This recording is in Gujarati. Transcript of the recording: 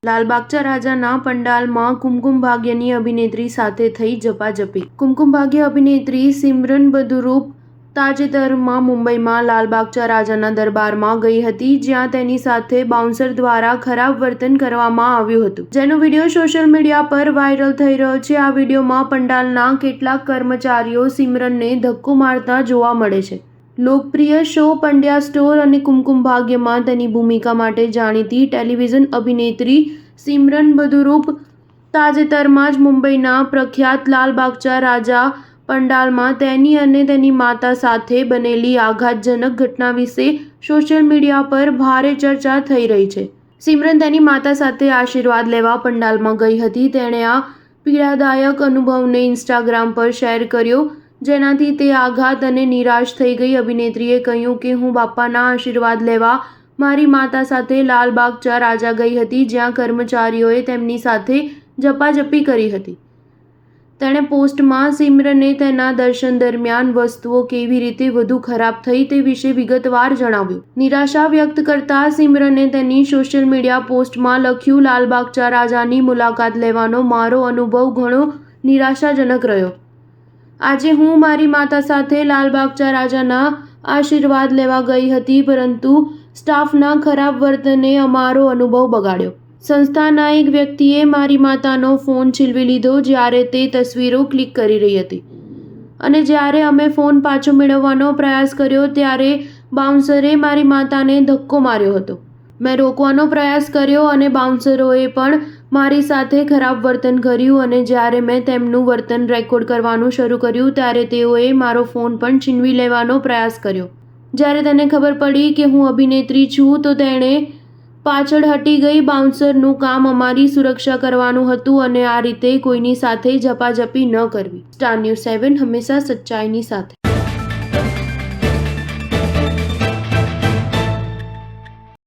લાલબાગચા રાજાના પંડાલમાં કુમકુમ ભાગ્યની અભિનેત્રી સાથે થઈ ઝપાઝપી। કુમકુમ ભાગ્ય અભિનેત્રી સિમરન બદરૂપ તાજેતરમાં મુંબઈમાં લાલબાગચા રાજાના દરબારમાં ગઈ હતી, જ્યાં તેની સાથે બાઉન્સર દ્વારા ખરાબ વર્તન કરવામાં આવ્યું હતું, જેનો વિડીયો સોશિયલ મીડિયા પર વાયરલ થઈ રહ્યો છે। આ વિડીયોમાં પંડાલના કેટલાક કર્મચારીઓ સિમરનને ધક્કો મારતા જોવા મળે છે। લોકપ્રિય શો પંડ્યા સ્ટોર અને કુમકુમ ભાગ્યમાં તેની ભૂમિકા માટે જાણીતી ટેલિવિઝન અભિનેત્રી સિમરન બદરૂપ તાજેતરમાં જ મુંબઈના પ્રખ્યાત લાલબાગચા રાજા પંડાલમાં તેની અને તેની માતા સાથે બનેલી આઘાતજનક ઘટના વિશે સોશિયલ મીડિયા પર ભારે ચર્ચા થઈ રહી છે। સિમરન તેની માતા સાથે આશીર્વાદ લેવા પંડાલમાં ગઈ હતી। તેણે આ પીડાદાયક અનુભવને ઇન્સ્ટાગ્રામ પર શેર કર્યો, જેનાથી તે આઘાત અને નિરાશ થઈ ગઈ। અભિનેત્રીએ કહ્યું કે હું બાપાના આશીર્વાદ લેવા મારી માતા સાથે લાલબાગચા રાજા ગઈ હતી, જ્યાં કર્મચારીઓએ તેમની સાથે ઝપાઝપી કરી હતી। તેણે પોસ્ટમાં સિમરને તેના દર્શન દરમિયાન વસ્તુઓ કેવી રીતે વધુ ખરાબ થઈ તે વિશે વિગતવાર જણાવ્યું। નિરાશા વ્યક્ત કરતા સિમરને તેની સોશિયલ મીડિયા પોસ્ટમાં લખ્યું, લાલબાગચા રાજાની મુલાકાત લેવાનો મારો અનુભવ ઘણો નિરાશાજનક રહ્યો। આજે હું મારી માતા સાથે લાલબાગચા રાજાના આશીર્વાદ લેવા ગઈ હતી, પરંતુ સ્ટાફના ખરાબ વર્તને અમારો અનુભવ બગાડ્યો। સંસ્થાના એક વ્યક્તિએ મારી માતાનો ફોન છીનવી લીધો જ્યારે તે તસવીરો ક્લિક કરી રહી હતી, અને જ્યારે અમે ફોન પાછો મેળવવાનો પ્રયાસ કર્યો ત્યારે બાઉન્સરે મારી માતાને ધક્કો માર્યો હતો। મેં રોકવાનો પ્રયાસ કર્યો અને બાઉન્સરોએ પણ મારી સાથે ખરાબ વર્તન કર્યું, અને જ્યારે મેં તેમનું વર્તન રેકોર્ડ કરવાનું શરૂ કર્યું ત્યારે તેઓએ મારો ફોન પણ છીનવી લેવાનો પ્રયાસ કર્યો। જ્યારે તેને ખબર પડી કે હું અભિનેત્રી છું તો તેણે પાછળ હટી ગઈ। બાઉન્સરનું કામ અમારી સુરક્ષા કરવાનું હતું અને આ રીતે કોઈની સાથે ઝપાઝપી ન કરવી। સ્ટાર ન્યૂઝ 7 હંમેશા સચ્ચાઈની સાથે।